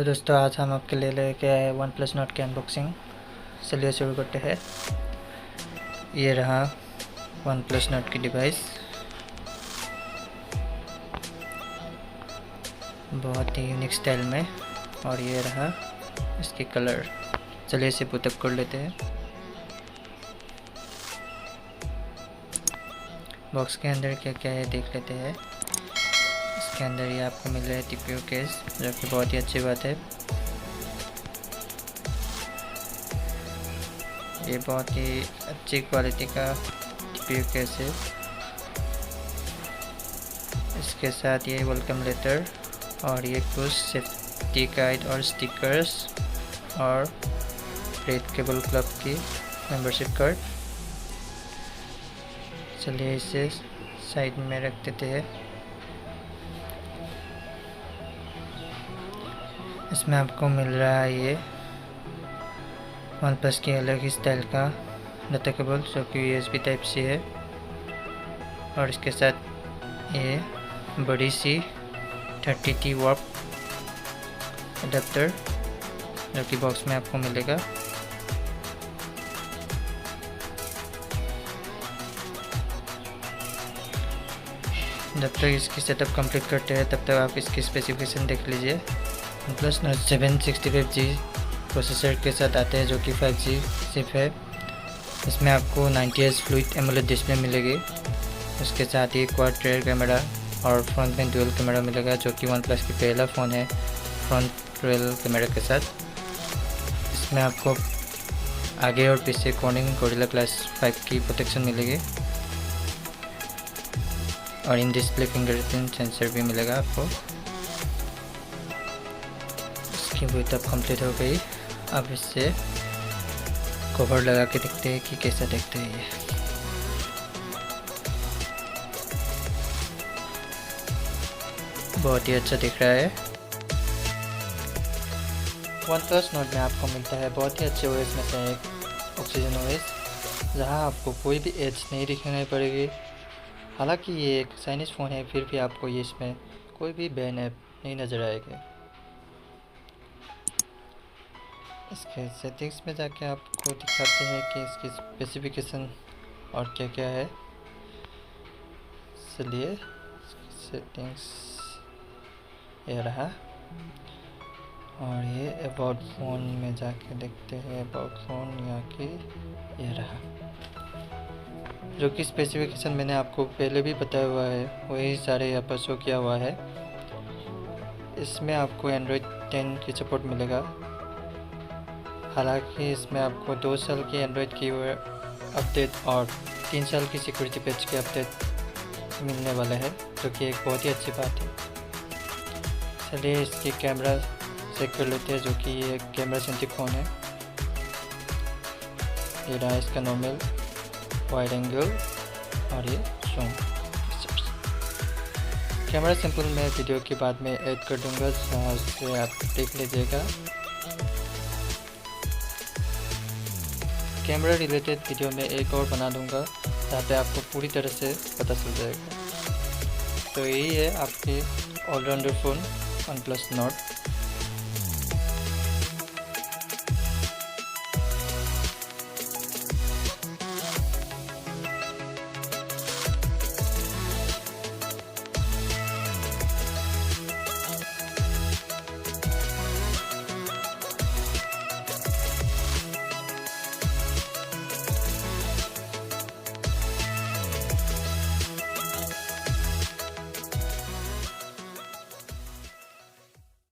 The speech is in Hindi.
दोस्तों, आज हम आपके लिए लेके आए वन प्लस नॉट की अनबॉक्सिंग। चलिए शुरू करते हैं। ये रहा वन प्लस नॉट की डिवाइस, बहुत ही यूनिक स्टाइल में। और ये रहा इसके कलर। चलिए इसे पुटअप कर लेते हैं। बॉक्स के अंदर क्या क्या है देख लेते हैं। इसके अंदर ये आपको मिल रहा है टीपीयू केस, जो कि बहुत ही अच्छी बात है। ये बहुत ही अच्छी क्वालिटी का टीपीयू केस है। इसके साथ ये वेलकम लेटर और ये कुछ सेफ्टी गाइड और स्टिकर्स और रेड केबल क्लब की मेंबरशिप कार्ड। चलिए इसे साइड में रख देते हैं। इसमें आपको मिल रहा है ये वन प्लस की अलग ही स्टाइल का डाटा केबल, जो कि USB टाइप सी है। और इसके साथ ये बड़ी सी 30T वाट अडेप्टर, जो कि बॉक्स में आपको मिलेगा। जब तक इसकी सेटअप कंप्लीट करते हैं तब तक आप इसकी स्पेसिफिकेशन देख लीजिए। OnePlus Nord 765G प्रोसेसर के साथ आते हैं, जो कि 5G चिप है। इसमें आपको 90Hz फ्लूइड एमोलेड डिस्प्ले मिलेगी। उसके साथ ही क्वाड रियर कैमरा और फ्रंट में डुअल कैमरा मिलेगा, जो कि OnePlus की पहला फ़ोन है फ्रंट डुअल कैमरा के साथ। इसमें आपको आगे और पीछे कॉर्निंग गोरिल्ला ग्लास 5 की प्रोटेक्शन मिलेगी और इन डिस्प्ले फिंगरप्रिंट सेंसर भी मिलेगा आपको। इसकी बुटअप कंप्लीट हो गई। अब इससे कवर लगा के देखते हैं कि कैसा देखते हैं ये। बहुत ही अच्छा दिख रहा है। OnePlus Nord में आपको मिलता है बहुत ही अच्छे OS में से एक ऑक्सीजन OS, जहां आपको कोई भी एज नहीं दिखानी पड़ेगी। हालांकि ये एक चाइनीज़ फ़ोन है, फिर भी आपको ये इसमें कोई भी बैन ऐप नहीं नज़र आएगी। इसके सेटिंग्स में जाके आपको दिखाते हैं कि इसकी स्पेसिफिकेशन और क्या क्या है। चलिए सेटिंग्स ये रहा, और ये अबाउट फ़ोन में जाके देखते हैं। अबाउट फ़ोन यहाँ की ये रहा, जो कि स्पेसिफिकेशन मैंने आपको पहले भी बताया हुआ है, वही सारे यहाँ पर शो किया हुआ है। इसमें आपको एंड्रॉयड 10 की सपोर्ट मिलेगा। हालांकि इसमें आपको 2 साल की एंड्रॉयड की अपडेट और 3 साल की सिक्योरिटी पैच के अपडेट मिलने वाला है, जो कि एक बहुत ही अच्छी बात है। चलिए इसकी कैमरा चेक कर लेते हैं, जो कि ये कैमरा सेंट्रिक फ़ोन है। ये रहा इसका नॉर्मल, वाइड एंगल और ये जूम। कैमरा सैंपल मैं वीडियो के बाद में ऐड कर दूंगा, जहाँ से आप देख लीजिएगा। कैमरा रिलेटेड वीडियो में एक और बना दूंगा, जहाँ पे आपको पूरी तरह से पता चल जाएगा। तो यही है आपकी ऑलराउंडर फ़ोन OnePlus Nord।